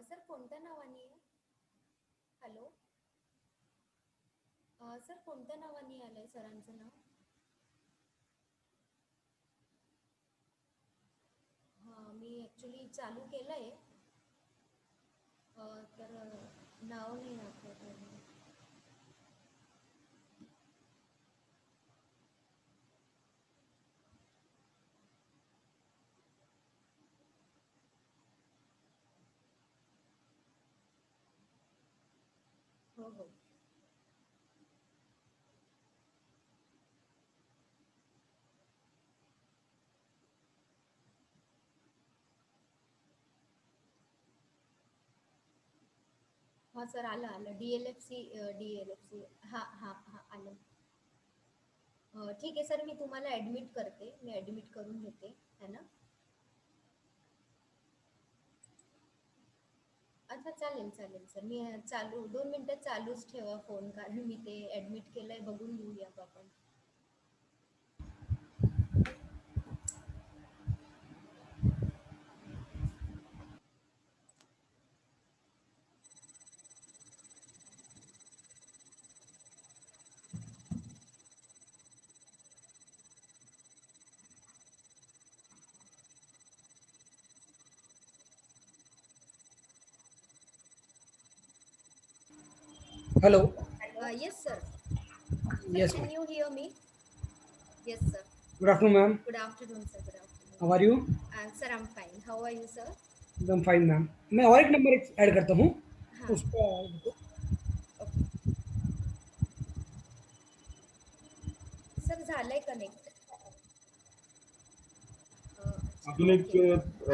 Sir कोणत्या नावाने आहे? हॅलो. सर कोणत्या नावाने आलंय सरांचं नाव? हां, मी ॲक्च्युली चालू केलंय. तर नाव नाही आठवत आहे. हो हो. हां सर, आलं आलं. D L F C. हां हां हां, आलं. ठीक आहे सर, मी तुम्हाला ॲडमिट करते. मी ॲडमिट करून घेते, है ना? अच्छा, चालेल चालेल सर. मी चालू 2 मिनटं चालूच ठेवा फोन, कारण मी ते ॲडमिट केलंय, बघून घेऊया आपण. Hello. Yes sir. Sir, Yes, can ma'am. you hear me? Yes sir. Good afternoon, ma'am. Good afternoon sir. Good afternoon. How are you? Sir, I'm fine. How are you sir? एकदम fine ma'am. मैं और एक number add करता हूँ हाँ. उसको. Okay. Sir झालंय connect. अजून एक ओके.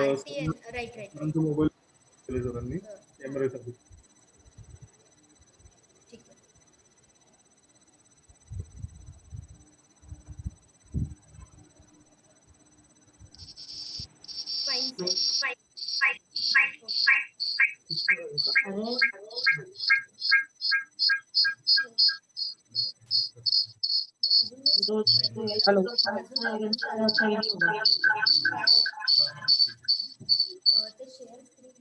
आरती राईट राईट राईट. मोबाईल सरांनी हां, कॅमेऱ्यासाठी. ठीक आहे. Fine sir. Hello. ते शेअर स्क्रीन.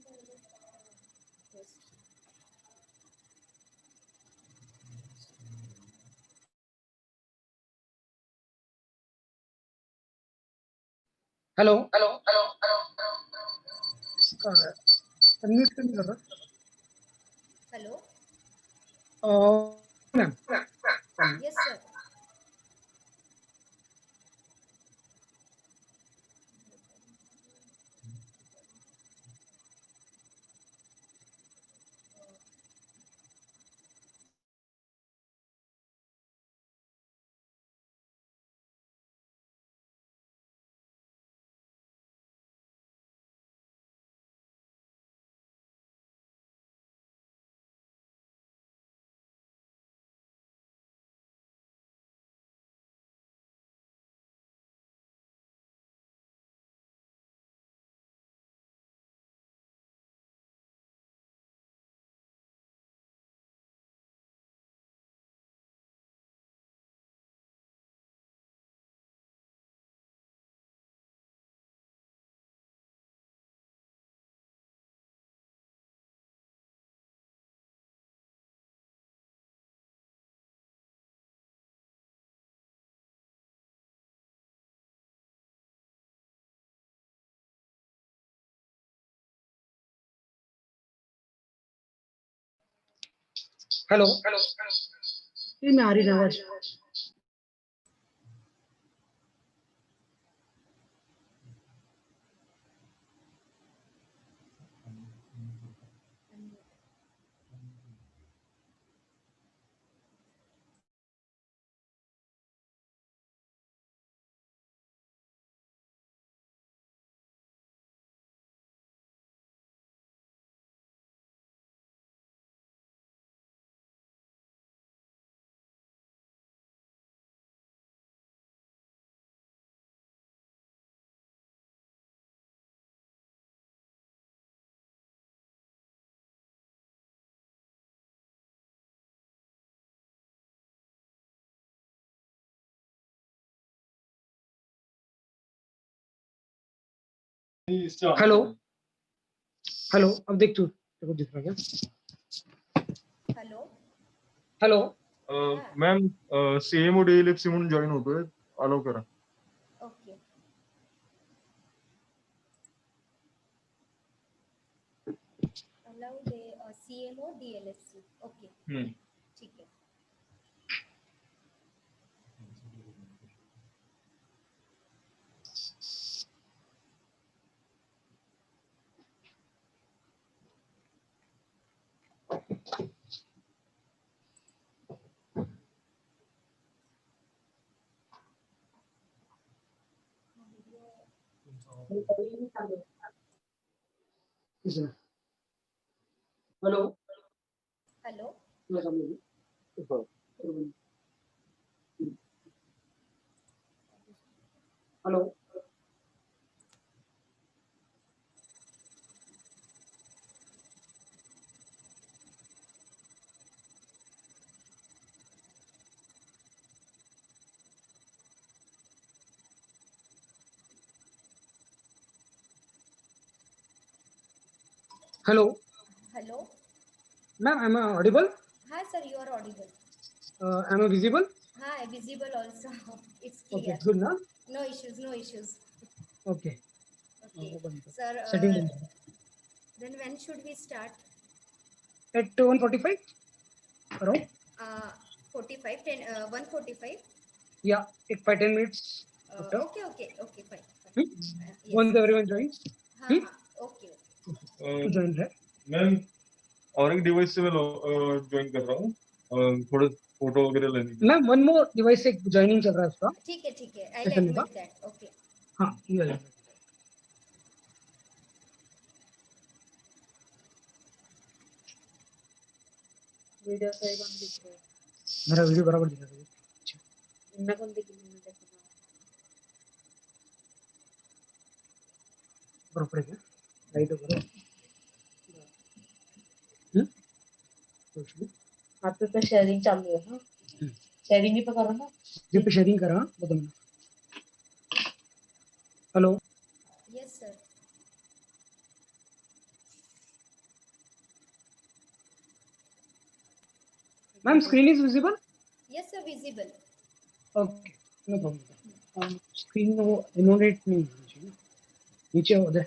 हेलो. इसका अनम्यूट क्यों नहीं कर रहा? Hello. Ma'am. Yes sir. Hello. ये मैं आ रही आवाज. हेलो. हेलो. अब देख तू. कुछ दिख रहा क्या? Hello hello. मॅम सीएमओ डीएलएफसी म्हणून जॉईन होतोय, अलाव करा. Okay allowed CMO DLFC okay ठीक आहे. Hello. Hello hello. Hello. Hello ma'am, I am audible? हां sir you are audible. I am visible? हां visible also it's okay, clear. Good ना? No issues no issues. Okay. Okay sir Setting then when should we start? at 1:45 around. 45 10 1:45. Yeah, एक 5-10 minutes after. Okay okay okay fine Once everyone joins. हां हां okay To join that. Ma'am और एक device से मैं join कर रहा हूँ, थोड़े फोटो वगैरह लेने के लिए. मैम, वन मोर डिवाइस से ज्वाइनिंग चल रहा है उसका. ठीक है आई ऐसा नहीं एडमिट दैट. ओके हाँ, ये वाला. वीडियो सही कौन दिख रहा है? मेरा वीडियो बराबर दिख रहा है. इनमें कौन दिख रही है देखो ना. बरोबर आहे का? राईट बरोबर. आता तर शेअरिंग चालू आहे ना. शेअरिंग भी तो करो ना. जे पे शेअरिंग करा. बघा ना. Hello. Yes sir. Ma'am, screen is visible? Yes sir visible. Okay, no problem. Screen वो इनोडेट नहीं होनी चाहिए. नीचे हो दे.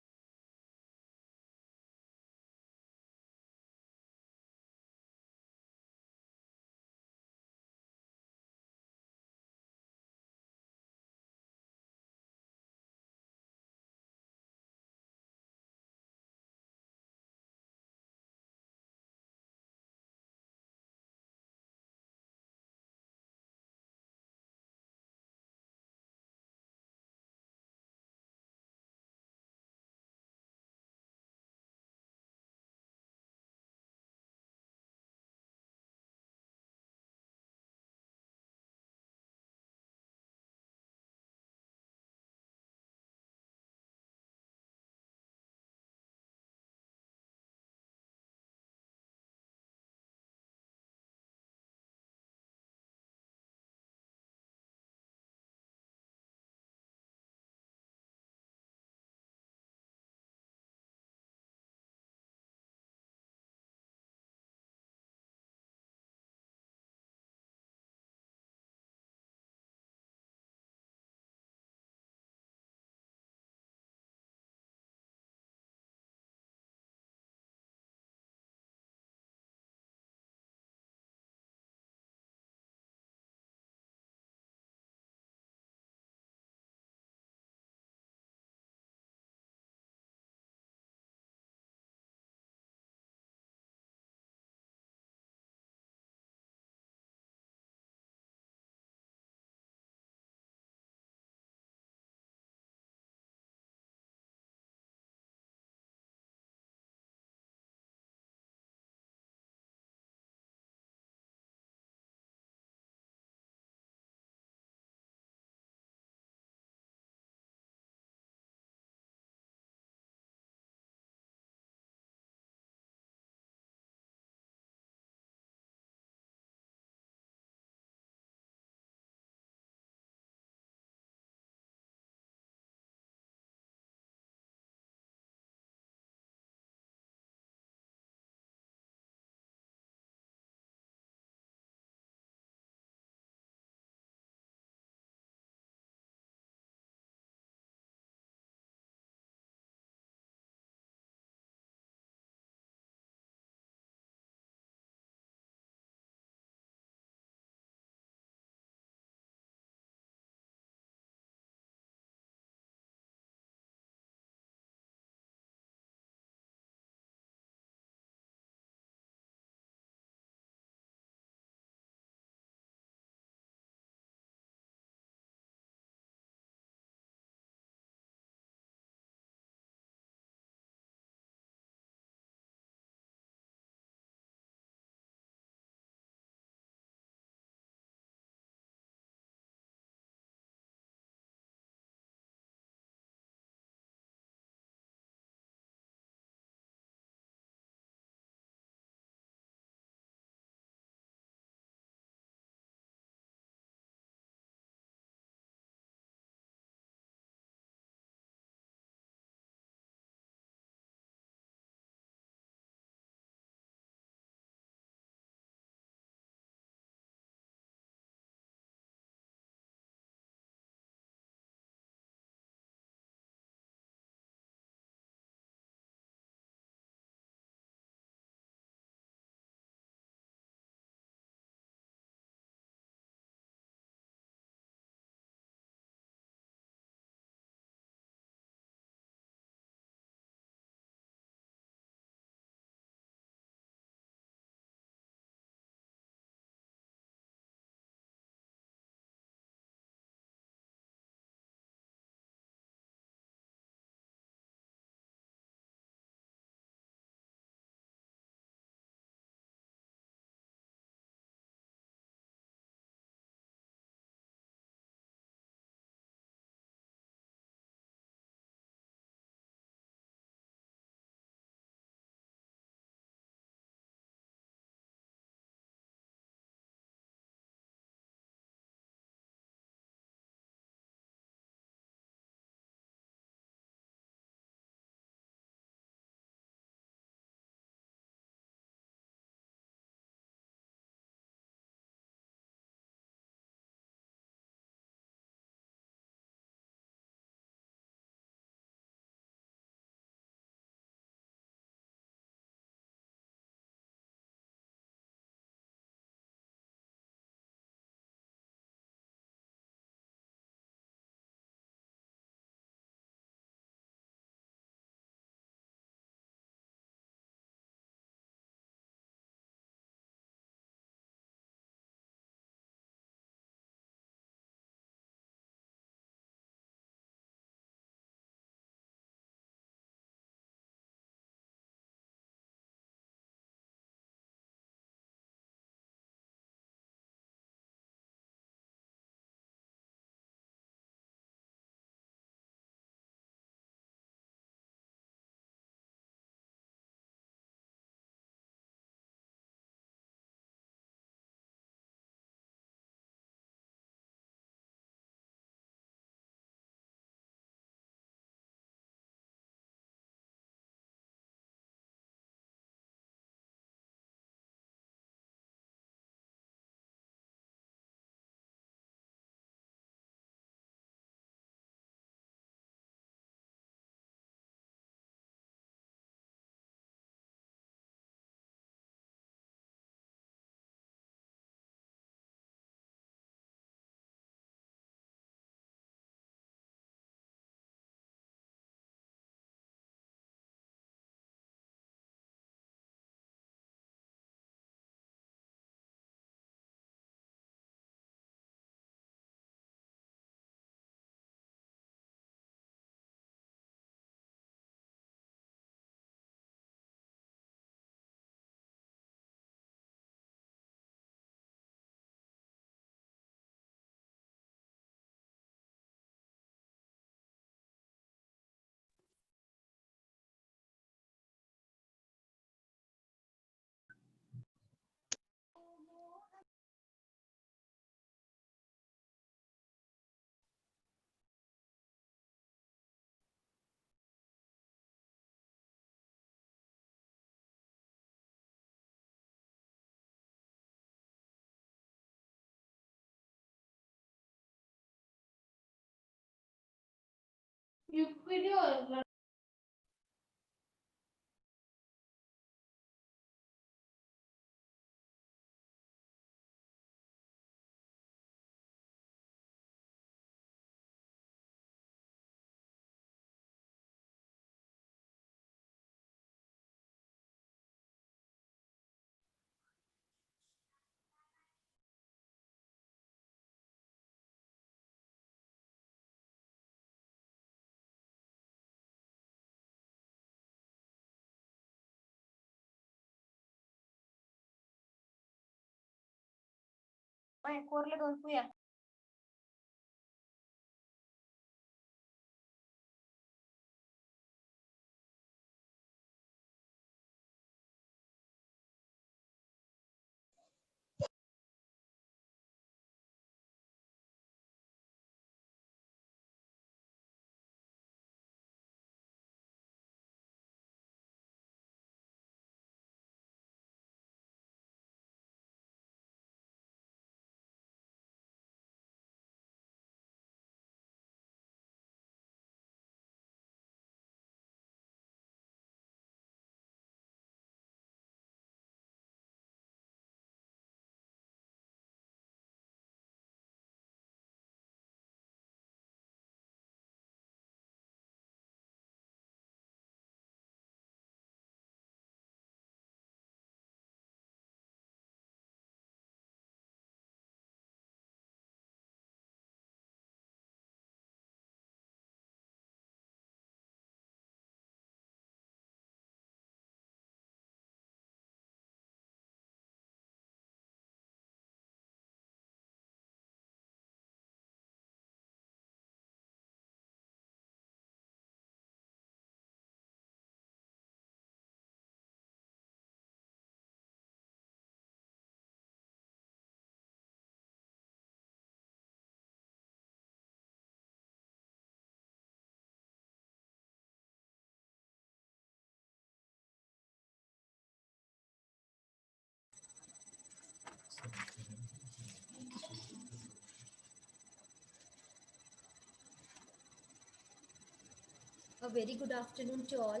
A very good afternoon to all.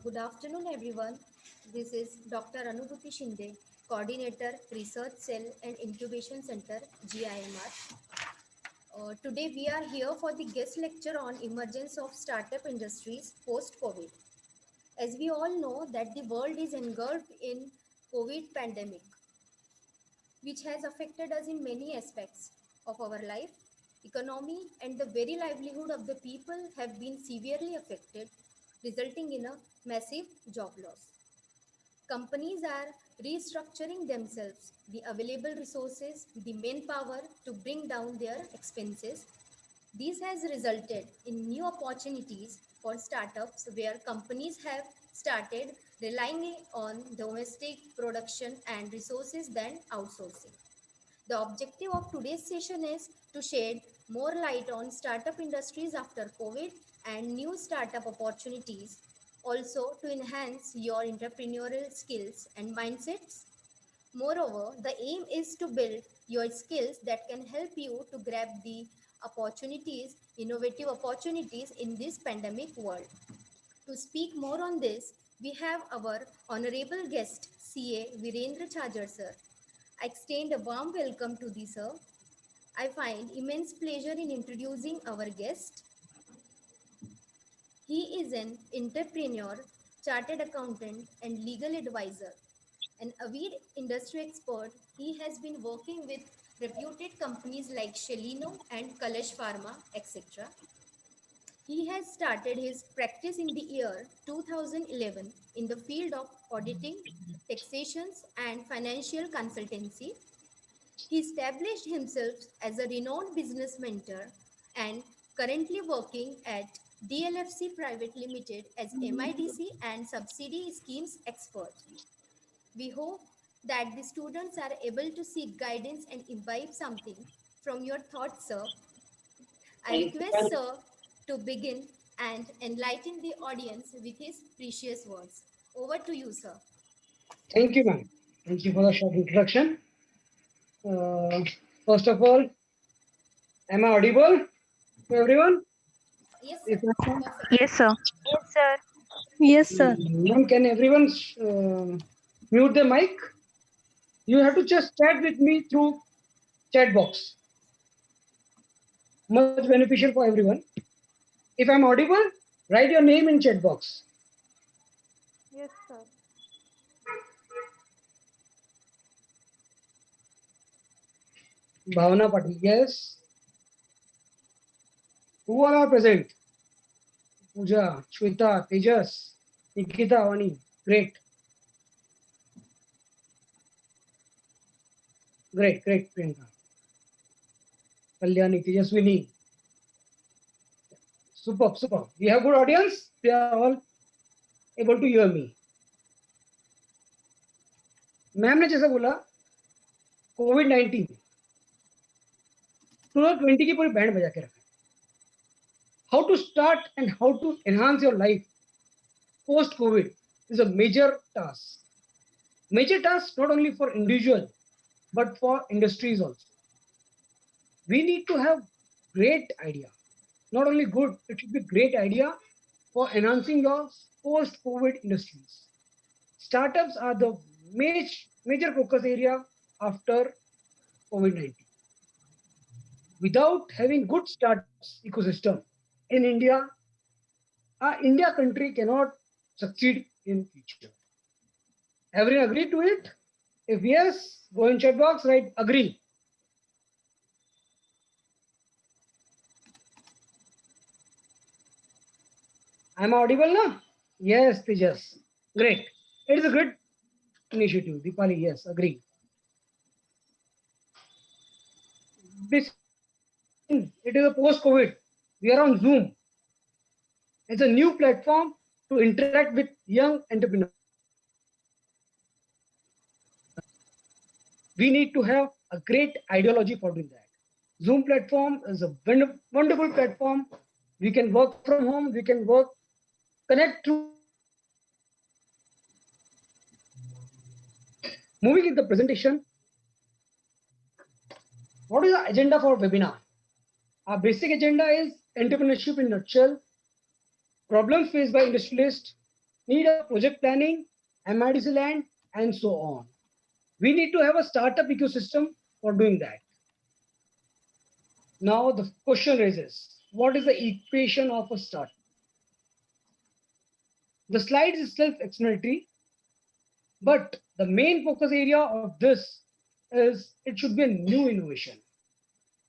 Good afternoon, everyone. This is Dr. Anubhuti Shinde, Coordinator, Research Cell and Incubation Center, GIMR. Today, we are here for the guest lecture on emergence of startup industries post-COVID. As we all know that the world is engulfed in COVID pandemic, which has affected us in many aspects of our life, economy, and the very livelihood of the people have been severely affected, resulting in a massive job loss. Companies are restructuring themselves, the available resources, the manpower to bring down their expenses. This has resulted in new opportunities for startups where companies have started relying on domestic production and resources than outsourcing. The objective of today's session is to shed more light on startup industries after COVID and new startup opportunities, also to enhance your entrepreneurial skills and mindsets. Moreover, the aim is to build your skills that can help you to grab the opportunities, innovative opportunities in this pandemic world. To speak more on this, we have our honorable guest, CA Virendra Chajar sir. I extend a warm welcome to the sir. I find immense pleasure in introducing our guest. He is an entrepreneur, chartered accountant, and legal advisor. An avid industry expert, he has been working with reputed companies like Shelino and Kalash Pharma, etc. He has started his practice in the year 2011 in the field of auditing, taxations, and financial consultancy. He established himself as a renowned business mentor and currently working at DLFC Private Limited as MIDC and subsidy schemes expert. We hope that the students are able to seek guidance and imbibe something from your thoughts, sir. I request sir to begin and enlighten the audience with his precious words. Over to you, sir. Thank you, ma'am. Thank you for the short introduction. First of all, am I audible to everyone? Yes, sir. If not, Perfect. Yes, sir. Yes, sir. Yes, sir. ma'am, can everyone mute the mic? You have to just chat with me through chat box. Much beneficial for everyone. If I'm audible, write your name in chat box. Yes, sir. Bhavana Patil, yes. Who all are present? Pooja, Shweta, Tejas, Nikita, Avani. Great, great, Priyanka. Kalyani, Tejaswini. Superb. We have good audience. They are all able to hear me. Ma'am ने जैसा बोला कोविड-19 2020 की पूरी band बजा के रखा. How to start and how to enhance your life post COVID is a major task. Major task not only for individual but for industries also. We need to have great idea. Not only good, it should be great idea for enhancing your post-COVID industries. Startups are the major focus area after COVID-19. Without having good startups ecosystem in India, our India country cannot succeed in future. Everyone agree to it? If yes, go in chat box, write agree. I'm audible now? Yes, Tejas. Great. It is a good initiative. Deepali, yes, agree. This it is a post-COVID. We are on Zoom. It's a new platform to interact with young entrepreneurs. We need to have a great ideology for doing that. Zoom platform is a wonderful platform. We can work from home. We can connect through. Moving in the presentation, what is the agenda for webinar? Our basic agenda is entrepreneurship in a nutshell, problems faced by industrialists, need of project planning, MIDC land, and so on. We need to have a startup ecosystem for doing that. Now the question raises, what is the equation of a startup? The slide is self-explanatory, but the main focus area of this is it should be a new innovation.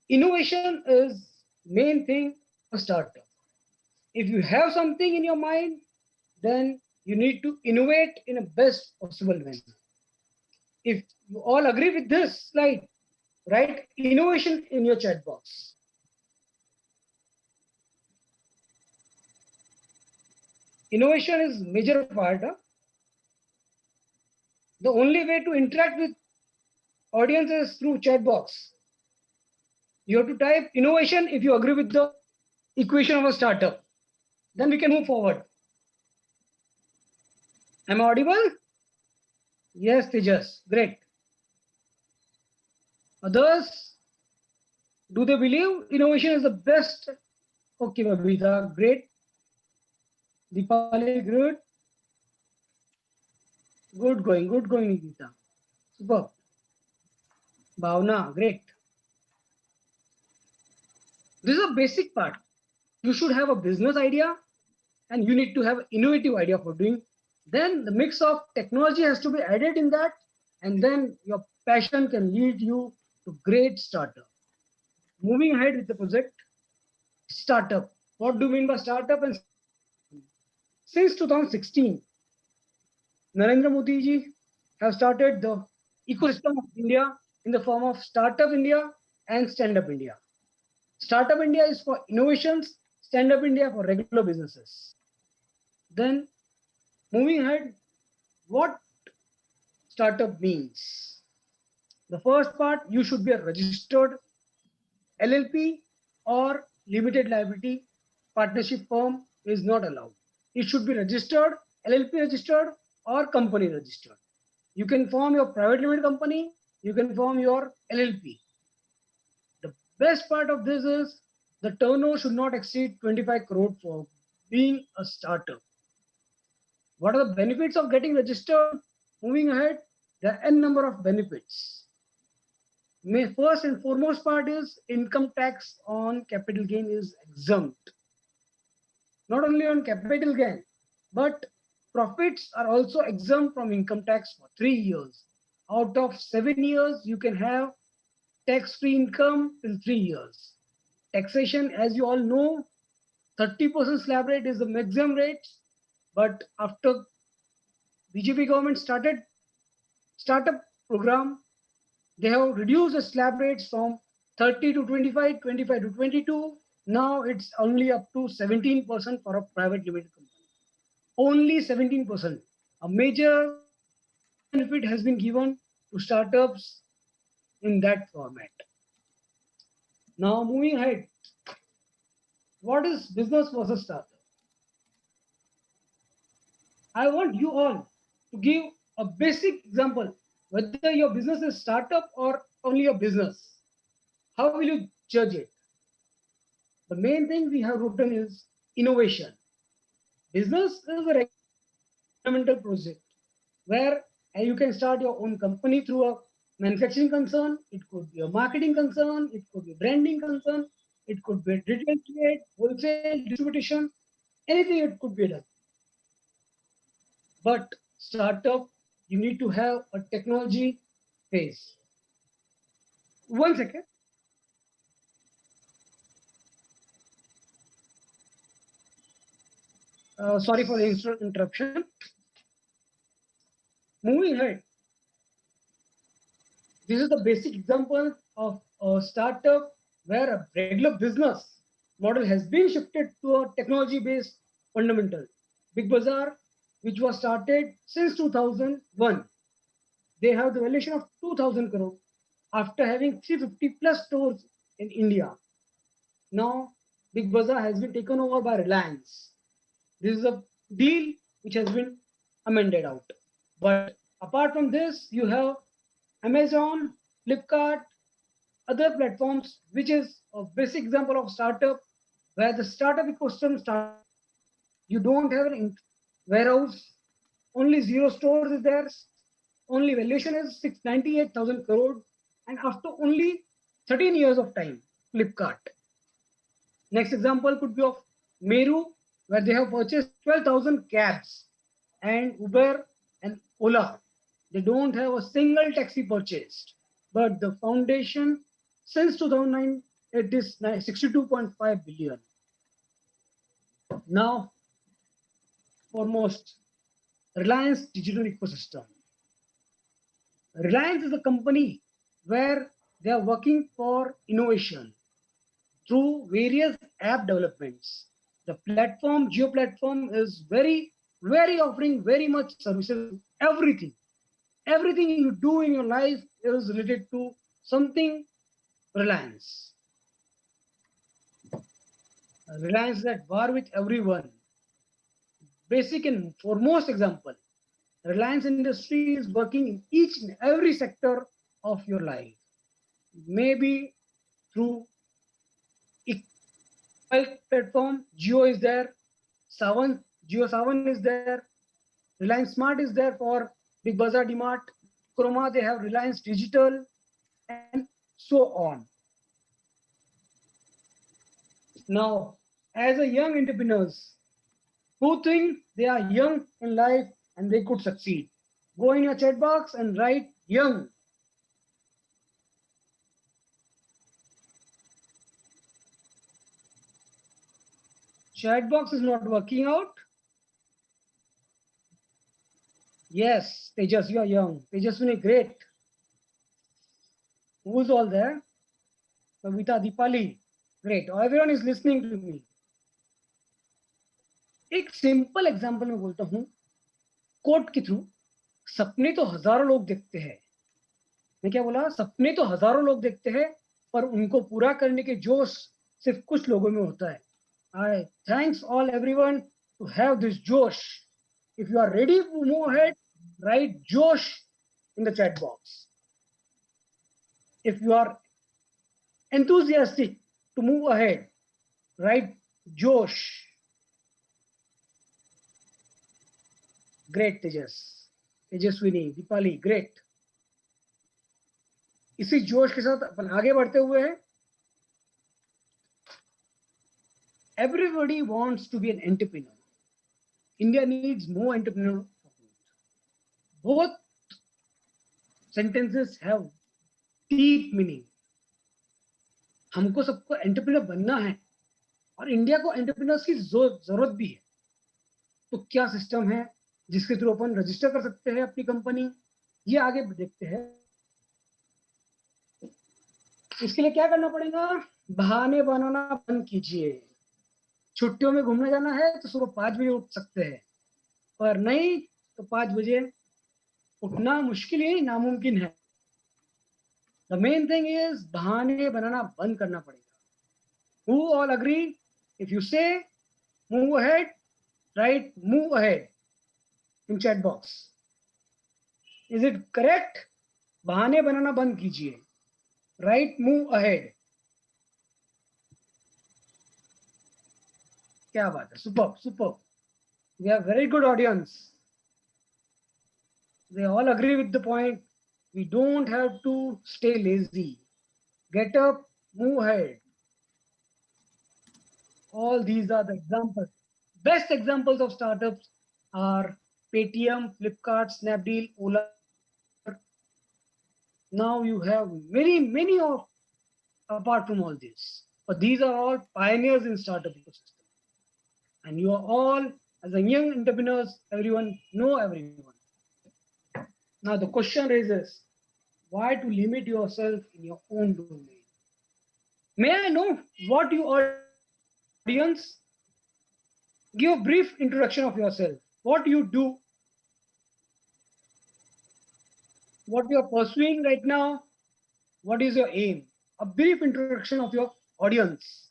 Innovation is main thing of a startup. If you have something in your mind, then you need to innovate in a best possible way. If you all agree with this slide, write innovation in your chat box. Innovation is major part. The only way to interact with audience is through chat box. You have to type innovation if you agree with the equation of a startup. Then we can move forward. Am I audible? Yes, Tejas. Great. Others, do they believe innovation is the best? Okay, Babita, great. Deepali, good. Good going, Nikita. Super. Bhavna, great. This is a basic part. You should have a business idea and you need to have an innovative idea for doing. Then the mix of technology has to be added in that, and then your passion can lead you to great startup. Moving ahead with the project, startup. What do you mean by startup? And since 2016, Narendra Modi ji have started the ecosystem of India in the form of Startup India and Stand Up India. Startup India is for innovations, Stand Up India for regular businesses. Then moving ahead, what startup means? The first part, you should be a registered LLP or limited liability partnership firm is not allowed. It should be registered, LLP registered or company registered. You can form your private limited company you can form your LLP. The best part of this is the turnover should not exceed 25 crore for being a startup. What are the benefits of getting registered? Moving ahead, there are n number of benefits. First and foremost part is income tax on capital gain is exempt. Not only on capital gain, but profits are also exempt from income tax for 3 years. Out of 7 years, you can have tax-free income till 3 years. Taxation, as you all know, 30% slab rate is the maximum rate. But after BJP government started startup program, they have reduced the slab rates from 30 to 25, 25 to 22. Now it's only up to 17% for a private limited company. Only 17%. A major benefit has been given to startups in that format. Now moving ahead, what is business versus startup? I want you all to give a basic example whether your business is startup or only a business. How will you judge it? The main thing we have written is innovation. Business is a fundamental project where you can start your own company through a manufacturing concern, it could be a marketing concern, it could be branding concern, it could be retail trade, wholesale, distribution, anything it could be done. But startup, you need to have a technology phase. One second. Sorry for the interruption. Moving ahead, this is the basic example of a startup where a regular business model has been shifted to a technology-based fundamental. Big Bazaar, which was started since 2001, they have the valuation of 2,000 crore after having 350 plus stores in India. Now, Big Bazaar has been taken over by Reliance. This is a deal which has been amended out. But apart from this, you have Amazon, Flipkart, other platforms, which is a basic example of startup where the startup ecosystem starts. You don't have an warehouse, only 0 stores is there, only valuation is 698,000 crore, and after only 13 years of time, Flipkart. Next example could be of Meru, where they have purchased 12,000 cabs, and Uber and Ola. They don't have a single taxi purchased, but the foundation since 2009 it is 62.5 billion. Now, foremost, Reliance Digital Ecosystem. Reliance is a company where they are working for innovation through various app developments. The platform, Geo platform, is very offering very much services. Everything you do in your life is related to something Reliance. Reliance is at war with everyone. Basic and foremost example, Reliance Industry is working in each and every sector of your life. Maybe through platform, Geo is there, Savan, Geo Savan is there, Reliance Smart is there for Big Bazaar Dmart, Chroma, they have Reliance Digital, and so on. Now, as a young entrepreneurs who think they are young in life and they could succeed, go in your chat box and write young. Chat box is not working out. Yes, Tejas, you are young. Tejaswini, great. Who's all there? Kavita, Deepali, great. Everyone is listening to me. एक simple example में बोलता हूं coat के through सपने तो हजारों लोग देखते हैं मैं क्या बोला सपने तो हजारों लोग देखते हैं पर उनको पूरा करने के जोश सिर्फ कुछ लोगों में होता है I thanks all everyone to have this Josh. If you are ready to move ahead, write Josh in the chat box. If you are enthusiastic to move ahead, write Josh. Great, Tejas. Tejaswini, Dipali, great. इसी जोश के साथ अपन आगे बढ़ते हुए हैं. Everybody wants to be an entrepreneur. India needs more entrepreneurs. Both sentences have deep meaning. हमको सबको एंटरप्रेन्योर बनना है और इंडिया को एंटरप्रेन्योर्स की जरूरत भी है. तो क्या सिस्टम है जिसके थ्रू अपन रजिस्टर कर सकते हैं अपनी कंपनी, ये आगे देखते हैं. इसके लिए क्या करना पड़ेगा? बहाने बनाना बंद कीजिए. छुट्टियों में घूमने जाना है तो सुबह 5 बजे उठ सकते हैं, पर नहीं तो 5 बजे उठना मुश्किल ही नामुमकिन है. द मेन थिंग इज बहाने बनाना बंद करना पड़ेगा. Who all agree? If you say move ahead, write move ahead in chat box. Is it correct? बहाने बनाना बंद कीजिए. Write move ahead. क्या बात है. Superb, superb. We have very good audience. They all agree with the point. We don't have to stay lazy. Get up, move ahead. All these are the examples. Best examples of startups are Paytm, Flipkart, Snapdeal, Ola. Now you have many of apart from all this. But these are all pioneers in startup ecosystem. And you are all, as a young entrepreneurs, everyone know everyone. Now the question raises, why to limit yourself in your own domain? May I know what you audience? Give a brief introduction of yourself. What you do, what you are pursuing right now, what is your aim? A brief introduction of your audience.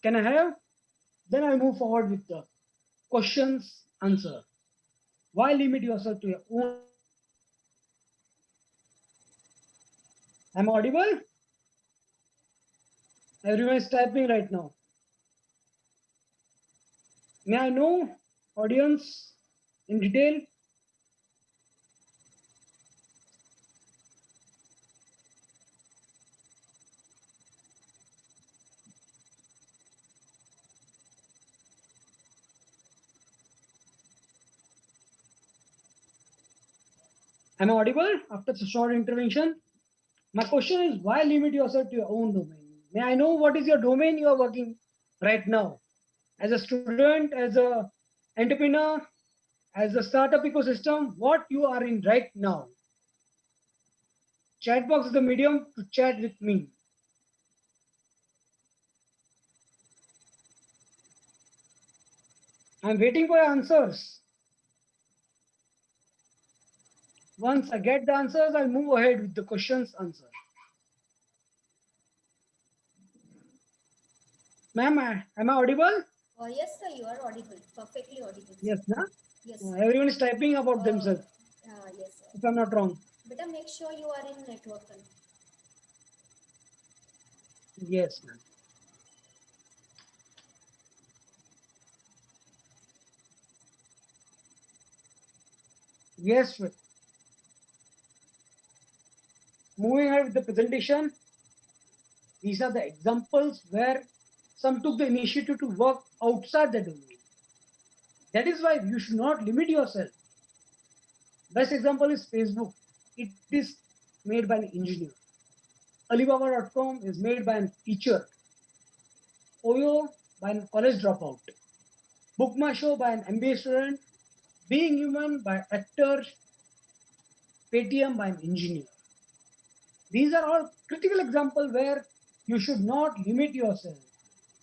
Can I have? Then I move forward with the questions, answer. Why limit yourself to your own? Am I audible? Everyone is typing right now. May I know, audience, in detail? Am I audible after such a short intervention? My question is, why limit yourself to your own domain? May I know what is your domain you are working right now? As a student, as a entrepreneur, as a startup ecosystem, what you are in right now? Chat box is the medium to chat with me. I'm waiting for your answers. Once I get the answers, I'll move ahead with the questions answer. Ma'am, am I audible? Yes, sir, you are audible. Perfectly audible. Yes, na? Yes. Everyone is typing about themselves, Yes, sir. if I'm not wrong. Beta, make sure you are in network. Yes, ma'am. Yes, sir. Moving ahead with the presentation, these are the examples where some took the initiative to work outside the domain. That is why you should not limit yourself. Best example is Facebook. It is made by an engineer. Alibaba.com is made by a teacher. Oyo by a college dropout. Bookmashow by an MBA student. Being Human by actor. Paytm by an engineer. These are all critical examples where you should not limit yourself.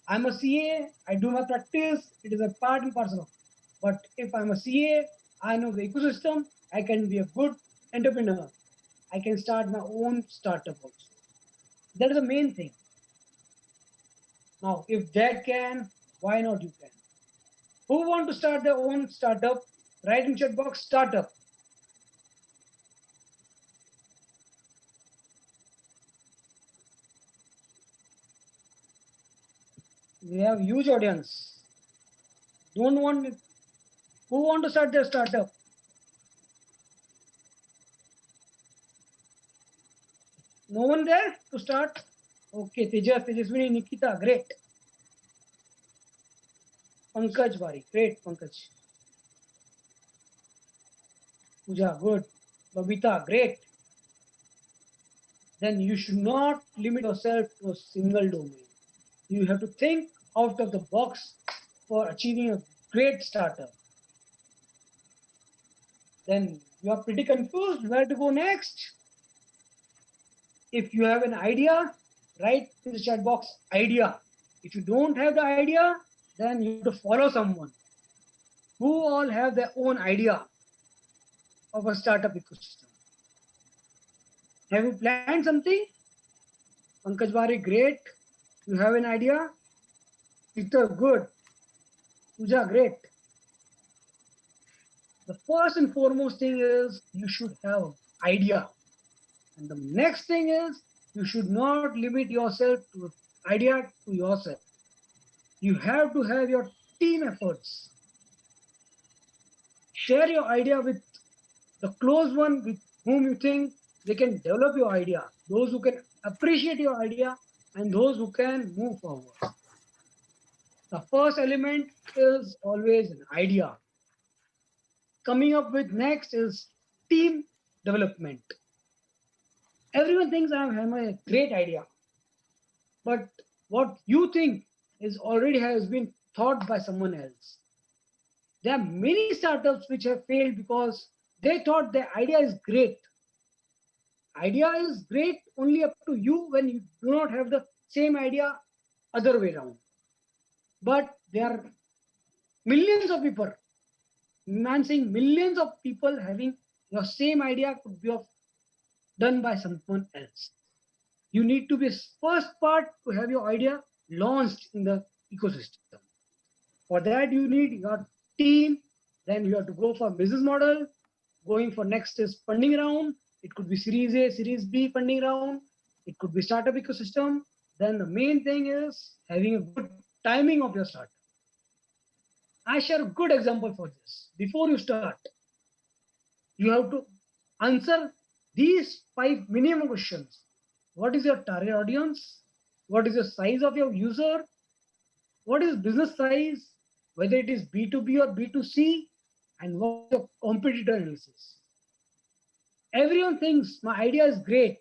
I'm a CA, I do my practice, it is a part and parcel of it. But if I'm a CA, I know the ecosystem, I can be a good entrepreneur. I can start my own startup also. That is the main thing. Now, if that can, why not you can? Who want to start their own startup? Write in chat box startup. We have huge audience. Don't want who want to start their startup? No one there to start? Okay, Tejas, Tejaswini, Nikita, great. Pankaj Bari, great, Pankaj. Pooja, good. Babita, great. Then you should not limit yourself to a single domain. You have to think out of the box for achieving a great startup. Then you are pretty confused where to go next. If you have an idea, write in the chat box idea. If you don't have the idea, then you have to follow someone who all have their own idea of a startup ecosystem. Have you planned something? Pankaj Bari, great. You have an idea? Peter, good. Pooja, great. The first and foremost thing is you should have an idea. And the next thing is you should not limit yourself to idea to yourself. You have to have your team efforts. Share your idea with the close one with whom you think they can develop your idea, those who can appreciate your idea, and those who can move forward. The first element is always an idea. Coming up with next is team development. Everyone thinks I have a great idea, but what you think is already has been thought by someone else. There are many startups which have failed because they thought their idea is great. Idea is great only up to you when you do not have the same idea other way around. But there are millions of people, man saying millions of people having your same idea could be done by someone else. You need to be first part to have your idea launched in the ecosystem. For that, you need your team. Then you have to go for business model. Going for next is funding round. It could be Series A, Series B funding round. It could be startup ecosystem. Then the main thing is having a good timing of your start. I share a good example for this. Before you start, you have to answer these 5 minimum questions. What is your target audience? What is the size of your user? What is business size? Whether it is B2B or B2C, and what is your competitor analysis? Everyone thinks my idea is great.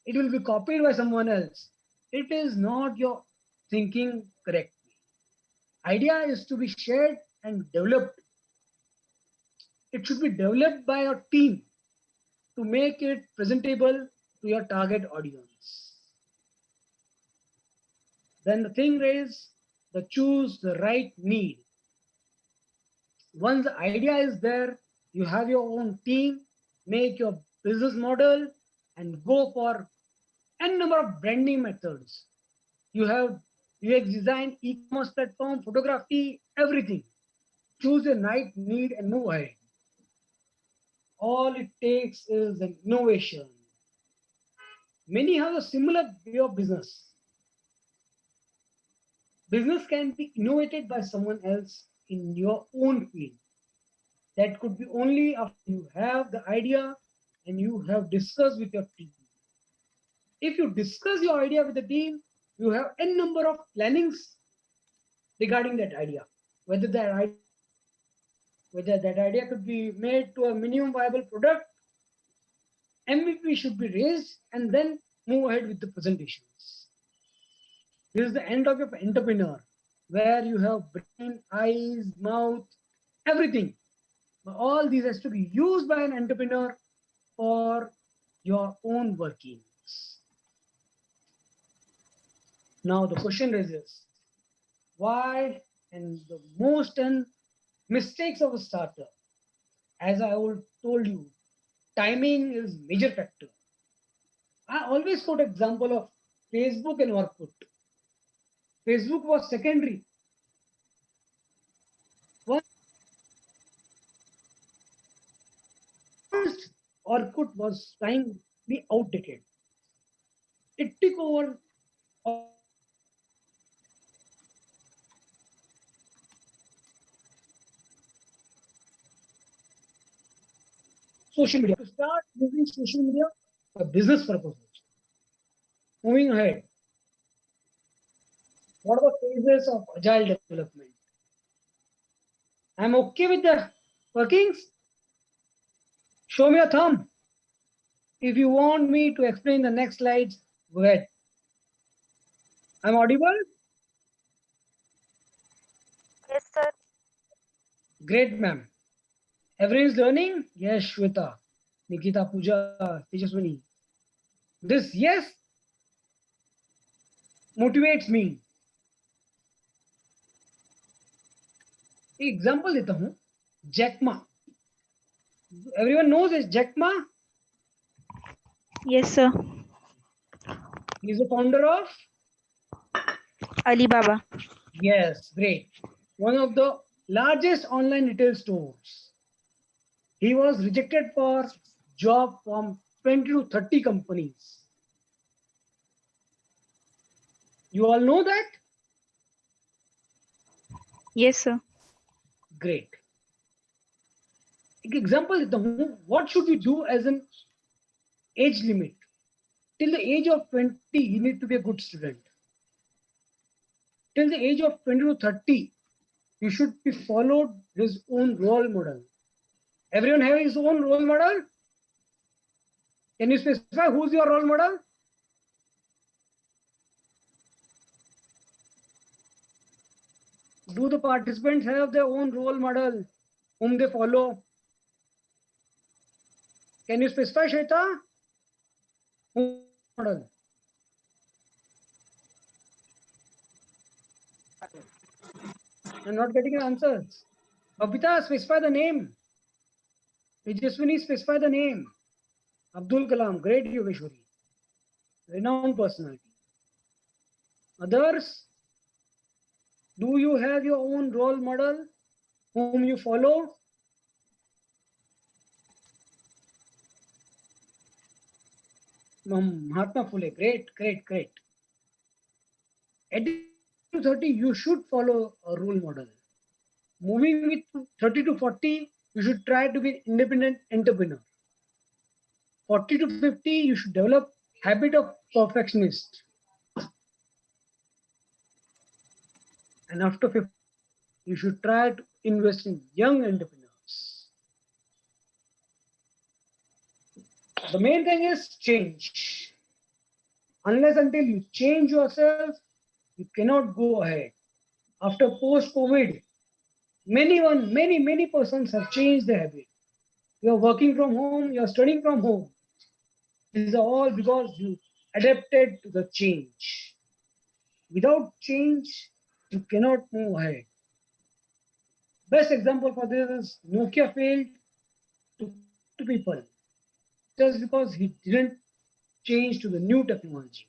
It will be copied by someone else. It is not your thinking correctly. Idea is to be shared and developed. It should be developed by your team to make it presentable to your target audience. Then the thing is the choose the right need. Once the idea is there, you have your own team, make your business model, and go for n number of branding methods. You have UX design, e-commerce platform, photography, everything. Choose a right need and move ahead. All it takes is an innovation. Many have a similar way of business. Business can be innovated by someone else in your own field. That could be only after you have the idea and you have discussed with your team. If you discuss your idea with the team, you have n number of plannings regarding that idea. Whether that idea could be made to a minimum viable product, MVP should be raised, and then move ahead with the presentations. This is the end of your entrepreneur, where you have brain, eyes, mouth, everything. All these has to be used by an entrepreneur for your own workings. Now the question raises, why and the most and mistakes of a starter? As I told you, timing is major factor. I always quote example of Facebook and Orkut. Facebook was secondary. Once Orkut was timely outdated. It took over social media. To start using social media for business purposes. Moving ahead. What are the phases of agile development? I'm okay with the workings. Show me a thumb. If you want me to explain the next slides, go ahead. I'm audible? Yes, sir. Great, ma'am. Everyone is learning? Yes, Shweta, Nikita, Pooja, Tejaswini. This yes motivates me. एक example देता हूं, Jack Ma. Everyone knows is Jack Ma. Yes, sir. He is the founder of. Alibaba. Yes, great. One of the largest online retail stores. He was rejected for job from 20 to 30 companies. You all know that? Yes, sir. Great. एक example देता हूं, what should we do as an age limit? Till the age of 20, you need to be a good student. Till the age of 20 to 30, you should be followed his own role model. Everyone have his own role model? Can you specify who's your role model? Do the participants have their own role model whom they follow? Can you specify, Shweta? Who model? I'm not getting answers. Babita, specify the name. Tejaswini, specify the name. Abdul Kalam, great Yogeshwari. Renowned personality. Others, do you have your own role model whom you follow? Mahatma Phule, great, great, great. At 30, you should follow a role model. Moving with 30 to 40, you should try to be independent entrepreneur. 40 to 50, you should develop habit of perfectionist. And after 50, you should try to invest in young entrepreneurs. The main thing is change. Unless until you change yourself, you cannot go ahead. After post-COVID, many persons have changed their habit. You are working from home, you are studying from home. These are all because you adapted to the change. Without change, you cannot move ahead. Best example for this is Nokia failed to people just because he didn't change to the new technology.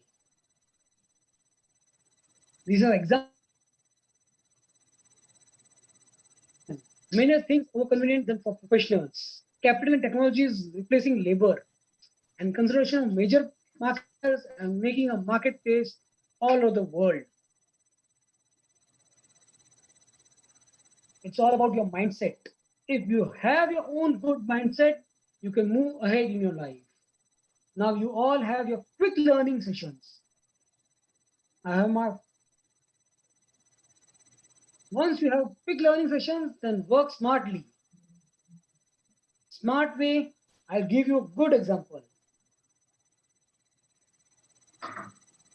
These are examples. Many things more convenient than for professionals. Capital and technology is replacing labor, and consideration of major marketers and making a marketplace all over the world. It's all about your mindset. If you have your own good mindset, you can move ahead in your life. Now you all have your quick learning sessions. I have my. Once you have quick learning sessions, then work smartly. Smart way, I'll give you a good example.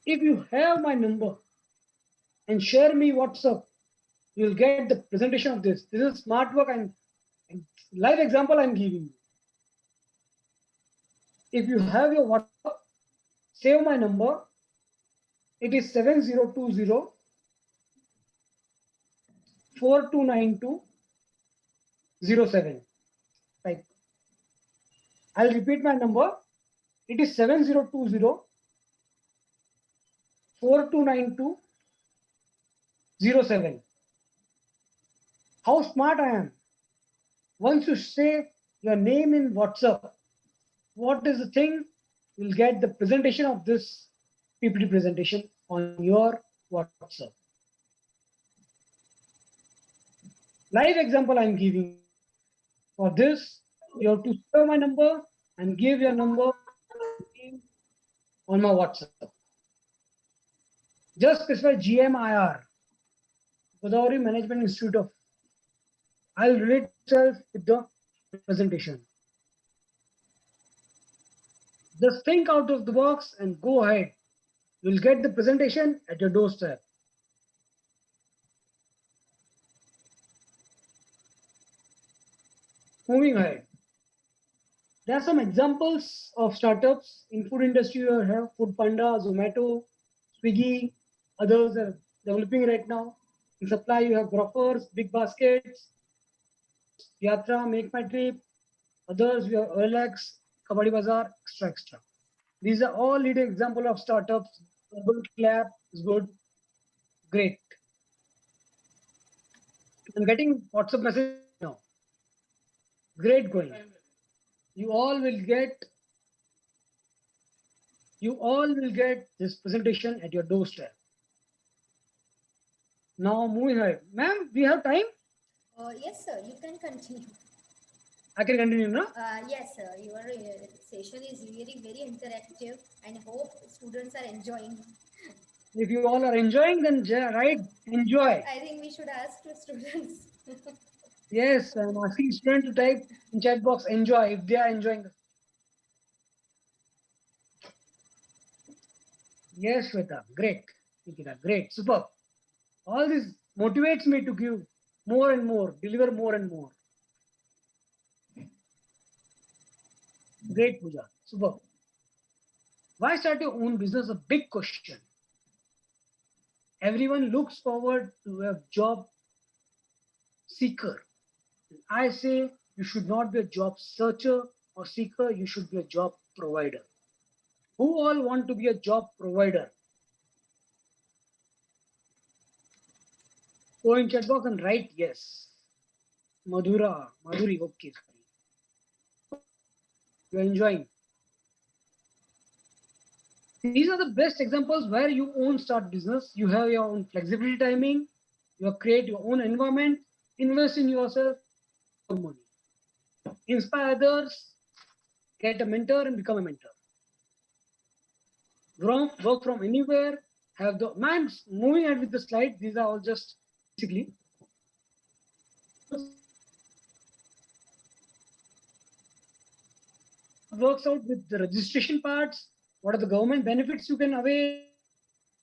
If you have my number and share me WhatsApp, you'll get the presentation of this. This is smart work and live example I'm giving you. If you have your WhatsApp, save my number. It is 7020 429207. Right. I'll repeat my number. It is 7020 429207. How smart I am. Once you say your name in WhatsApp, what is the thing? You'll get the presentation of this PPT presentation on your WhatsApp. Live example I'm giving for this You have to save my number and give your number on my WhatsApp. Just specify GMIR, Godavari Management Institute of. I'll relate itself with the presentation. Just think out of the box and go ahead. You'll get the presentation at your doorstep. Moving ahead. There are some examples of startups in food industry. You have Food Panda, Zomato, Swiggy, others are developing right now. In supply, you have Grofers, Big Baskets, Yatra, Make My Trip, others we have OLX, Kabadi Bazaar, extra. These are all leading example of startups. Good clap is good, great. I'm getting WhatsApp message now. Great going. You all will get this presentation at your doorstep. Now moving ahead. Ma'am, we have time? Yes, sir. You can continue. I can continue now? Yes, sir. Your session is really very interactive and hope students are enjoying. If you all are enjoying, then right, enjoy. I think we should ask to students. Yes, I'm asking students to type in chat box enjoy if they are enjoying. Yes, Shweta, great. Nikita, great, superb. All this motivates me to give more and more, deliver more and more. Great, Pooja, superb. Why start your own business? A big question. Everyone looks forward to a job seeker. I say you should not be a job searcher or seeker, you should be a job provider. Who all want to be a job provider? Go in chat box and write yes. Madhuri, okay. You're enjoying. These are the best examples where you own start business. You have your own flexibility timing. You create your own environment. Invest in yourself. Money. Inspire others. Get a mentor and become a mentor. Work from anywhere. Have the man moving ahead with the slide. These are all just basically. Works out with the registration parts. What are the government benefits you can avail?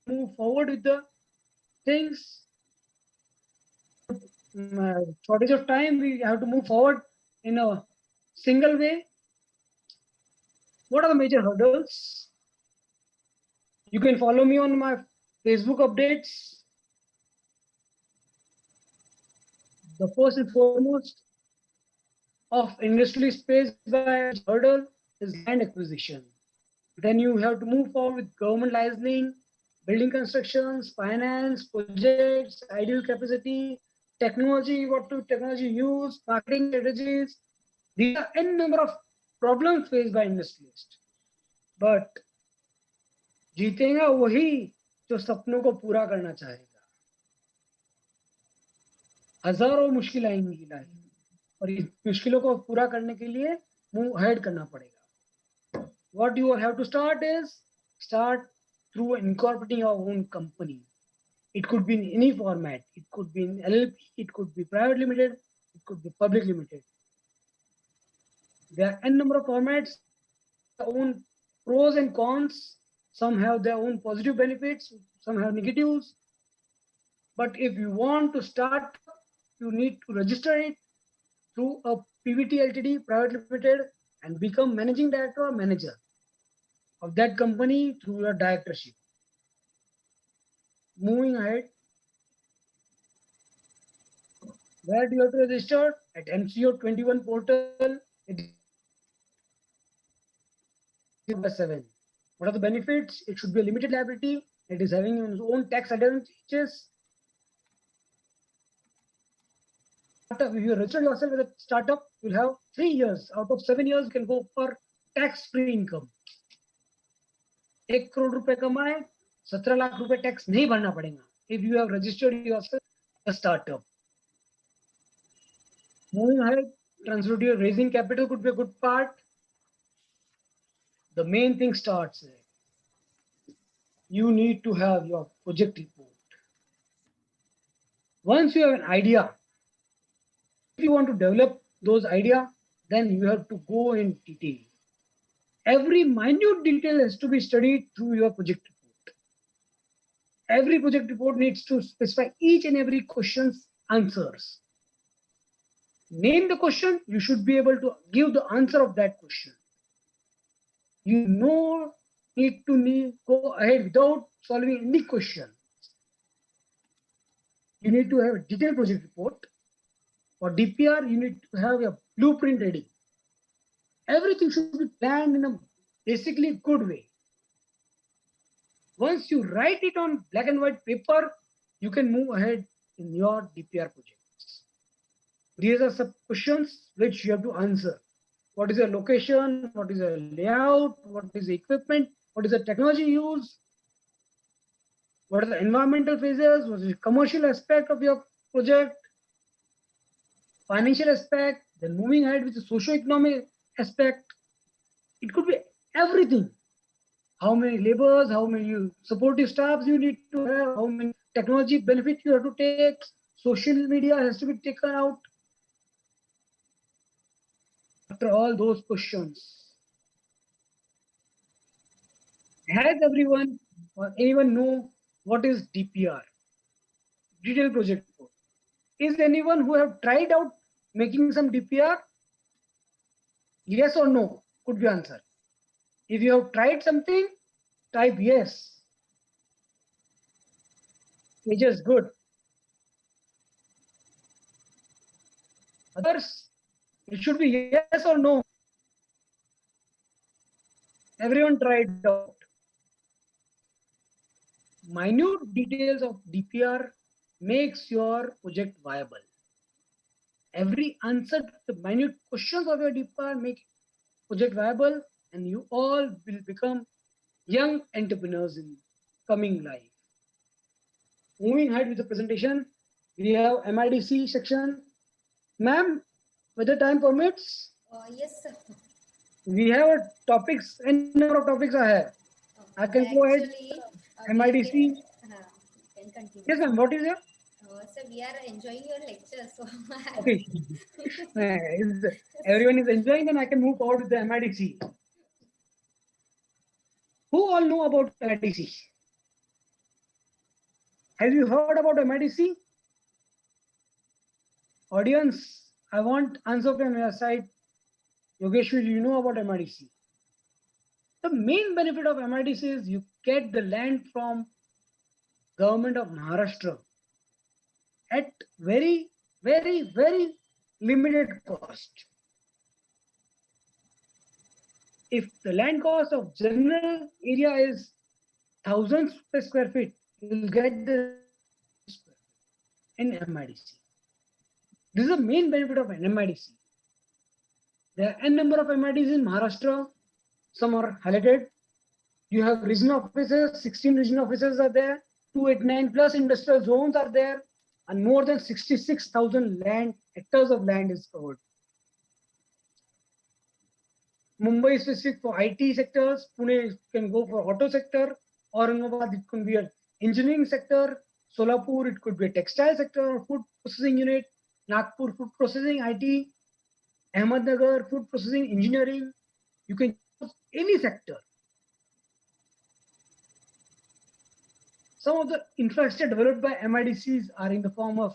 Move forward with the things. Shortage of time, we have to move forward in a single way. What are the major hurdles? You can follow me on my Facebook updates. The first and foremost of industry space by hurdle is land acquisition. Then you have to move forward with government licensing, building constructions, finance, projects, ideal capacity, technology, what to technology use, marketing strategies. These are n number of problems faced by industrialists. But जीतेगा वही जो सपनों को पूरा करना चाहेगा. हजारों मुश्किल आएंगी लाइफ और इस मुश्किलों को पूरा करने के लिए मूव हेड करना पड़ेगा. What you have to start is start through incorporating your own company. It could be in any format. It could be in LLP, it could be private limited, it could be public limited. There are n number of formats, their own pros and cons. Some have their own positive benefits, some have negatives. But if you want to start, you need to register it through a PVT Ltd, private limited, and become managing director or manager of that company through your directorship. Moving ahead, where do you have to register? At MCO 21 portal. Number 7. What are the benefits? It should be a limited liability. It is having its own tax advantages. If you register yourself with a startup, you'll have 3 years. Out of 7 years, you can go for tax-free income. 1 crore रुपए कमाए, 17 लाख रुपए tax नहीं भरना पड़ेगा. If you have registered yourself a startup. Moving ahead, translator raising capital could be a good part. The main thing starts there. You need to have your project report. Once you have an idea, if you want to develop those idea, then you have to go in detail. Every minute detail has to be studied through your project report. Every project report needs to specify each and every question's answers. Name the question, you should be able to give the answer of that question. You need to go ahead without solving any question. You need to have a detailed project report. For DPR, you need to have a blueprint ready. Everything should be planned in a basically good way. Once you write it on black and white paper, you can move ahead in your DPR projects. These are some questions which you have to answer. What is your location? What is your layout? What is the equipment? What is the technology used? What are the environmental phases? What is the commercial aspect of your project? Financial aspect, then moving ahead with the socio-economic aspect. It could be everything. How many laborers, how many supportive staffs you need to have, how many technology benefits you have to take, social media has to be taken out. After all those questions, has everyone or anyone know what is DPR? Detailed project report. Is anyone who have tried out making some DPR? Yes or no could be answered. If you have tried something, type yes. Which is good. Others, it should be yes or no. Everyone tried out. Minute details of DPR makes your project viable. Every answer to the minute questions of your DPR make project viable, and you all will become young entrepreneurs in coming life. Moving ahead with the presentation, we have MIDC section. Ma'am, whether time permits, Yes, sir. we have topics, and number of topics I have. I can go ahead. MIDC. You can continue. Yes, ma'am. What is it? Sir, we are enjoying your lecture, so Okay. Everyone is enjoying, then I can move forward with the MIDC. Who all know about MIDC? Have you heard about MIDC? Audience, I want answer from your side. Yogeshwar, you know about MIDC? The main benefit of MIDC is you get the land from government of Maharashtra at very, very, very limited cost. If the land cost of general area is thousands per square feet, you will get the in MIDC. This is the main benefit of an MIDC. There are n number of MIDCs in Maharashtra. Some are highlighted. You have regional offices, 16 regional offices are there, 289 plus industrial zones are there, and more than 66,000 hectares of land is covered. Mumbai is specific for IT sectors, Pune can go for auto sector, Aurangabad it could be an engineering sector, Solapur it could be a textile sector or food processing unit, Nagpur food processing IT, Ahmednagar food processing engineering. You can choose any sector. Some of the infrastructure developed by MIDCs are in the form of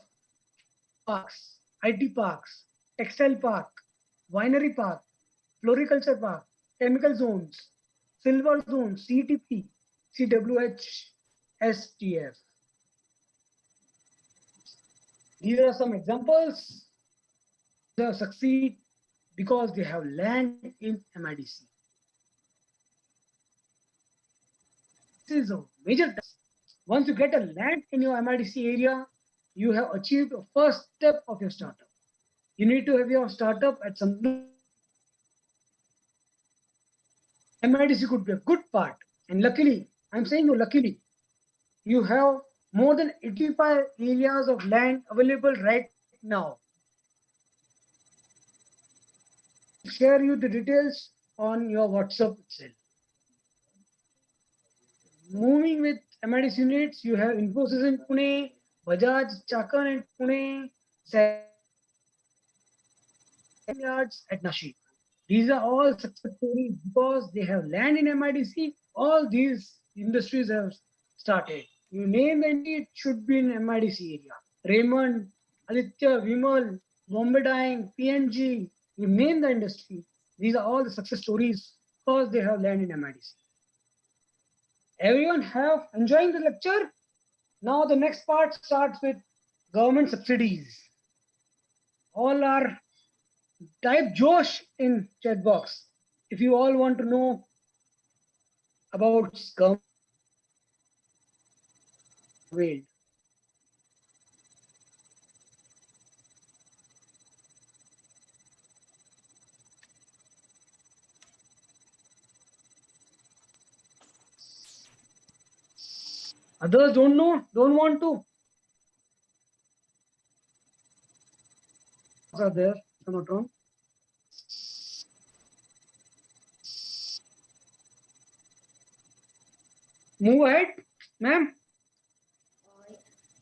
parks, IT parks, textile park, winery park, floriculture park, chemical zones, silver zones, CTP, CWH, STF. These are some examples. They succeed because they have land in MIDC. This is a major task. Once you get a land in your MIDC area, you have achieved the first step of your startup. You need to have your startup at some MIDC could be a good part. And luckily, I'm saying you luckily, you have more than 85 areas of land available right now. share you the details on your WhatsApp itself. Moving with MIDC units, you have Infosys in Pune, Bajaj Chakan in Pune, yards at Nashik. These are all success stories because they have land in MIDC. All these industries have started. You name the industry, it should be in MIDC area. Raymond, Aditya, Vimal, Bombay Dyeing, PNG, you name the industry. These are all the success stories because they have land in MIDC. Everyone have enjoying the lecture? Now the next part starts with government subsidies. All are type Josh in chat box if you all want to know about government. Others don't know, don't want to. Are there? I'm not wrong. Move ahead, ma'am.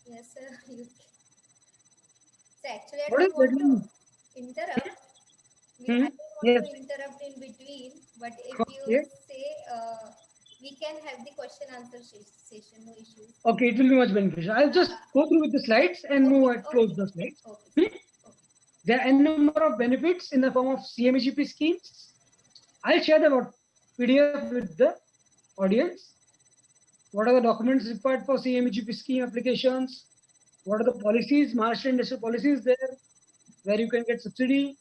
Yes, sir. So actually, I What is don't want to that? interrupt. I Hmm? don't want Yes. to interrupt in between, but if you Okay. say we can have the question answer session, no issues. Okay, it will be much beneficial. I'll just go through with the slides and move ahead, close the slides. Okay. There are a number of benefits in the form of CMEGP schemes. I'll share the PDF with the audience. What are the documents required for CMEGP scheme applications? What are the policies, Maharashtra industrial policies there, where you can get subsidy?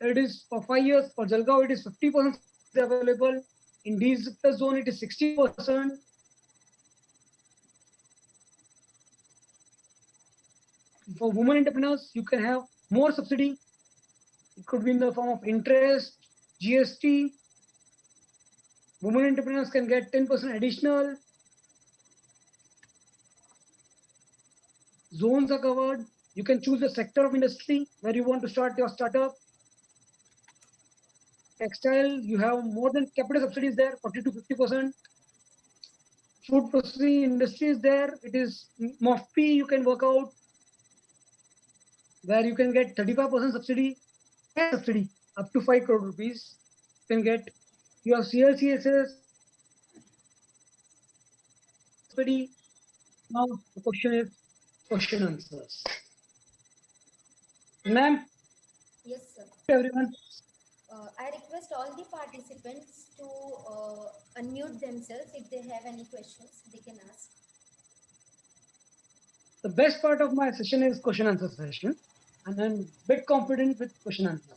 It is for 5 years. For Jalgaon, it is 50% subsidy available. In D zone, it is 60%. For women entrepreneurs, you can have more subsidy. It could be in the form of interest, GST. Women entrepreneurs can get 10% additional. Zones are covered. You can choose the sector of industry where you want to start your startup. Textile, you have more than capital subsidies there, 40 to 50%. Food processing industry is there. It is MOFP, you can work out where you can get 35% subsidy, subsidy up to 5 crore rupees. You can get your CLCSS subsidy. Now the question is question answers. Ma'am, Yes, sir. everyone. I request all the participants to unmute themselves. If they have any questions, they can ask. The best part of my session is question answer session, and I'm a bit confident with question answer.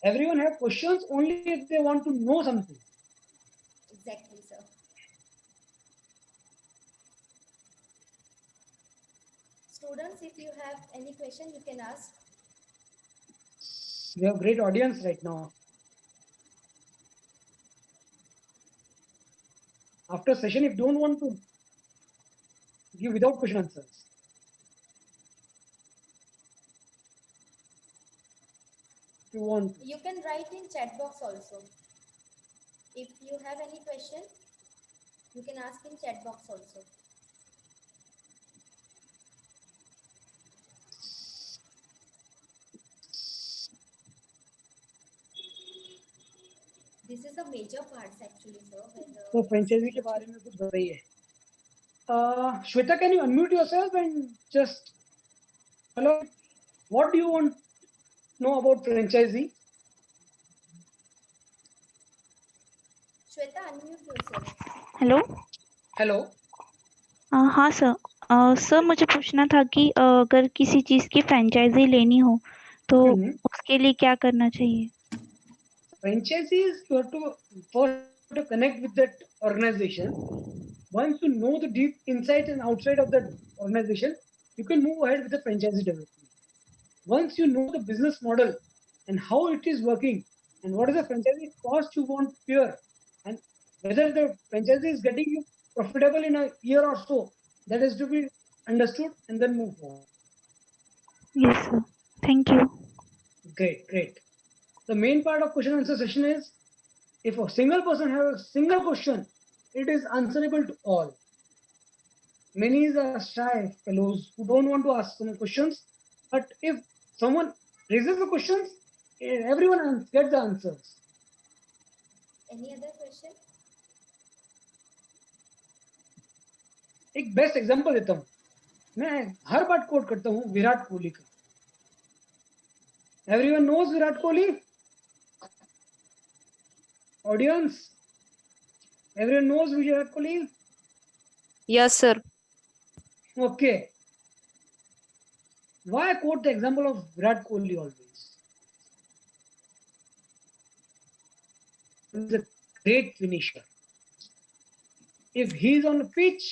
Everyone have questions only if they want to know something. Exactly, sir. Students, if you have any question, you can ask. We have great audience right now. After session, if you don't want to give without question answers. If you want. You can write in chat box also. If you have any question, you can ask in chat box also. This is the major parts actually, sir. So franchisee के बारे में कुछ बताइए. Shweta, can you unmute yourself and just hello? What do you want to know about franchisee? Shweta, unmute yourself. Hello. Hello. हाँ sir. Sir मुझे पूछना था कि अगर किसी चीज़ की फ्रेंचाइजी लेनी हो तो उसके लिए क्या करना चाहिए? Franchisees, you have to first connect with that organization. Once you know the deep inside and outside of that organization, you can move ahead with the franchisee development. Once you know the business model and how it is working and what is the franchisee cost you want to bear and whether the franchisee is getting you profitable in a year or so, that is to be understood and then move forward. Yes, sir. Thank you. Great, great. The main part of question answer session is, if a single person has a single question, it is answerable to all. Many are shy fellows who don't want to ask some questions, but if someone raises the questions, everyone gets the answers. Any other question? एक best example देता हूँ, मैं हर बार coat करता हूँ विराट कोहली का. Everyone knows Virat Kohli? Audience? Everyone knows Virat Kohli? Yes, sir. Okay. Why I quote the example of Virat Kohli always? He's a great finisher. If he's on the pitch,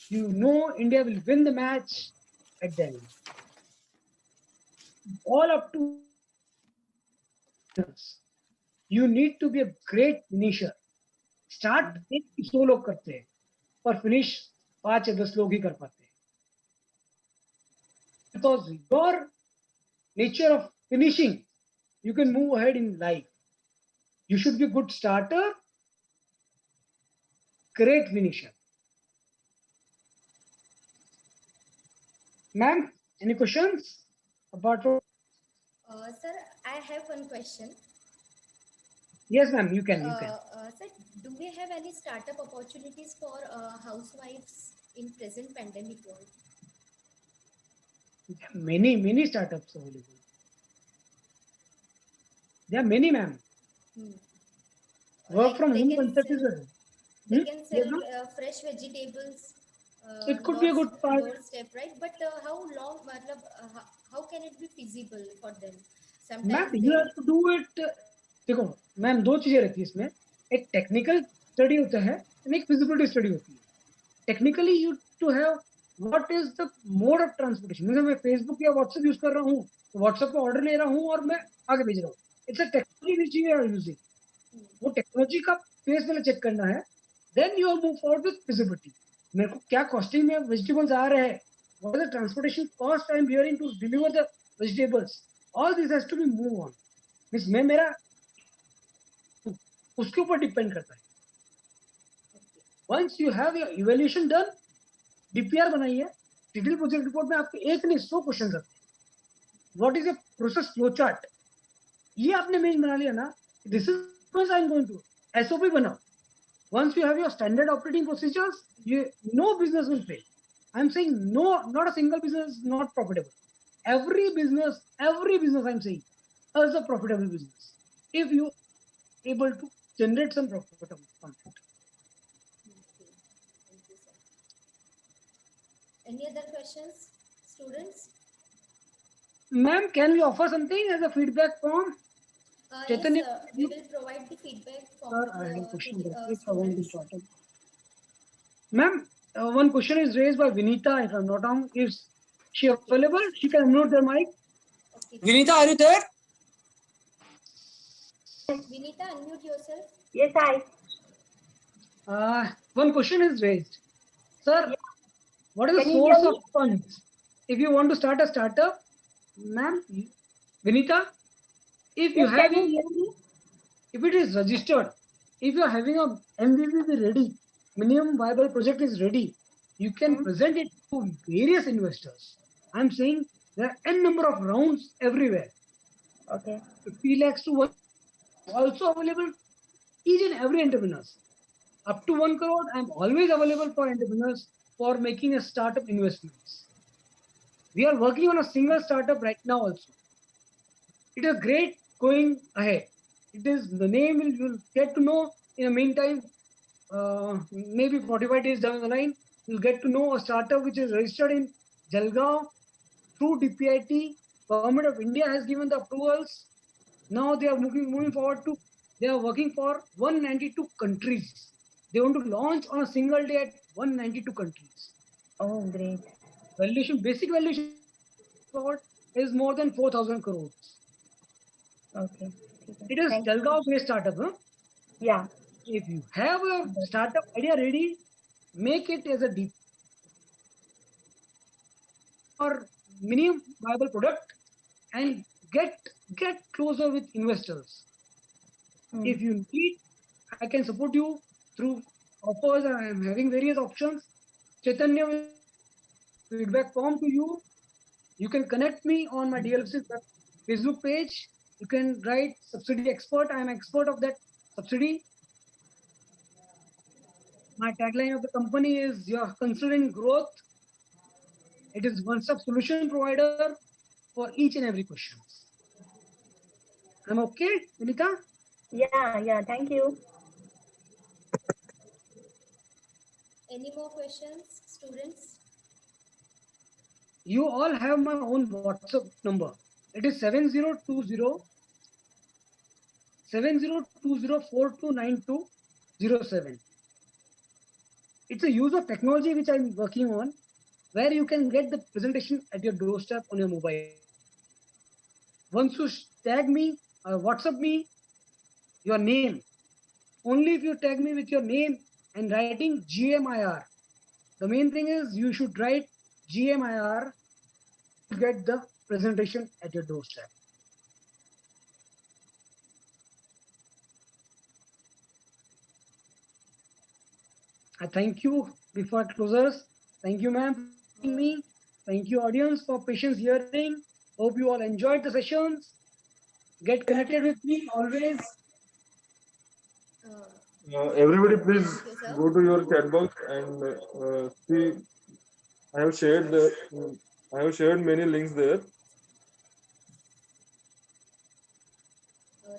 you know India will win the match at the end. All up to you need to be a great finisher. Start 100 लोग करते हैं, पर finish 5 या 10 लोग ही कर पाते हैं. Because your nature of finishing, you can move ahead in life. You should be a good starter, great finisher. Ma'am, any questions apart from? Sir, I have one question. Yes, ma'am, you can. Sir, do we have any startup opportunities for housewives in present pandemic world? Many startups available. There are many, ma'am. Work Like from they home can concept is sell- a. They Hmm? can Yes, sell ma'am? fresh vegetables. It could be a good part. Doorstep, right? But how long? How can it be feasible for them? Ma'am Sometimes you they. Have to do it. देखो ma'am, दो चीजें रहती है इसमें. एक technical study होता है और एक फिजिबिलिटी स्टडी होती है. Technically you to have what is the mode of transportation. मतलब मैं फेसबुक या व्हाट्सएप यूज कर रहा हूँ, तो व्हाट्सएप पे ऑर्डर ले रहा हूँ और मैं आगे भेज रहा हूँ. It's a technology which you are using. वो टेक्नोलॉजी का फेस पहले चेक करना है, then you move forward with feasibility. मेरे को क्या कॉस्टिंग में वेजिटेबल्स आ रहे हैं, what is the transportation cost I am bearing to deliver the vegetables. All this has to be move on. Means मैं मेरा उसके ऊपर डिपेंड करता है. Once you have your evaluation done, DPR बनाइए. डिटेल प्रोजेक्ट रिपोर्ट में आपके एक नहीं 100 क्वेश्चन आते हैं. What is a process flow chart, ये आपने मेज बना लिया ना, this is I am going to SOP बनाओ. Once you have your standard operating procedures, no business will fail. I'm saying no, not a single business is not profitable. Every business I'm saying is a profitable business if you able to generate some profit from it. Okay. Thank you, sir. Any other questions, students? Ma'am, can we offer something as a feedback form? Chaitanya, Yes, we will provide the feedback Sir, form I have a to question. the If I want to students. start it. Ma'am, one question is raised by Vinita. If I'm not wrong, is she available? She can unmute the mic. Okay. Vinita, are you there? Vinita, unmute yourself. Yes, One question is raised. Sir, what is the Can you source hear of funds? If you want to start a startup, ma'am, Vinita, if you Yes, have, can you hear me? if it is registered, if you are having a MVP ready, minimum viable project is ready, you can present it to various investors. I'm saying there are n number of rounds everywhere. Okay. 50 lakhs to 1 also available each and every entrepreneurs. Up to 1 crore, I'm always available for entrepreneurs for making a startup investments. We are working on a single startup right now also. It is great going ahead. It is the name you'll get to know in the meantime. Maybe 45 days down the line, you'll get to know a startup which is registered in Jalgaon through DPIT. Government of India has given the approvals. Now they are moving forward to, they are working for 192 countries. They want to launch on a single day at 192 countries. Oh, great. Valuation, basic valuation is more than 4,000 crores. Okay. It is Thank you. Jalgaon-based startup. Huh? Yeah. If you have your startup idea ready, make it as a deep or minimum viable product and get closer with investors. Hmm. If you need, I can support you through offers. I am having various options. Chaitanya will feedback form to you. You can connect me on my DLFC Facebook page. You can write subsidy expert. I am expert of that subsidy. My tagline of the company is you're considering growth. It is one-stop solution provider for each and every questions. I'm okay, Vinika? Yeah, thank you. Any more questions, students? You all have my own WhatsApp number. It is 7020429207. It's a use of technology which I'm working on, where you can get the presentation at your doorstep on your mobile. Once you tag me or WhatsApp me your name, only if you tag me with your name and writing GMIR. The main thing is you should write GMIR to get the presentation at your doorstep. I thank you before closers. Thank you, ma'am, for inviting me. Thank you, audience, for patience hearing. Hope you all enjoyed the sessions. Get connected with me always. Everybody, please Thank you, sir. go to your chat box and see. I have shared many links there.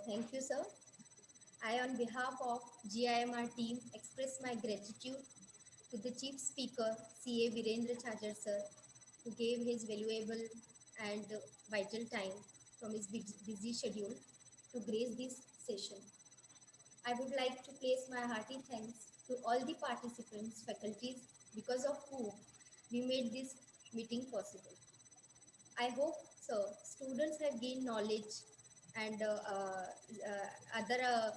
Thank you, sir. I, on behalf of GIMR team, express my gratitude to the chief speaker, CA Virendra Chajar sir, who gave his valuable and vital time from his busy schedule to grace this session. I would like to place my hearty thanks to all the participants, faculties, because of whom we made this meeting possible. I hope, sir, students have gained knowledge and other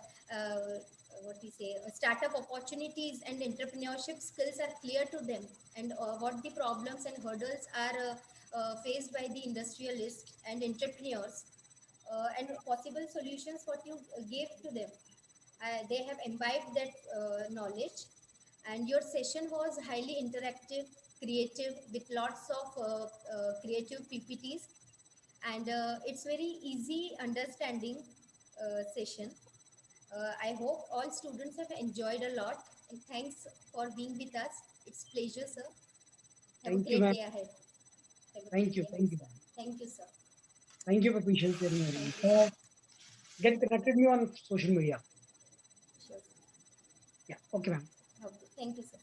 what we say startup opportunities and entrepreneurship skills are clear to them, and what the problems and hurdles are faced by the industrialists and entrepreneurs, and possible solutions what you gave to them. They have imbibed that knowledge, and your session was highly interactive, creative, with lots of creative PPTs, and it's very easy understanding session. I hope all students have enjoyed a lot, and thanks for being with us. It's pleasure, sir. Have a Thank you, great ma'am. day ahead. Have a Thank great you. day ahead, Thank you, sir. ma'am. Thank you, sir. Thank you for patience hearing Thank me. you, sir. Get connected me on social media. Sure. Yeah. Okay, ma'am. Okay. Thank you, sir.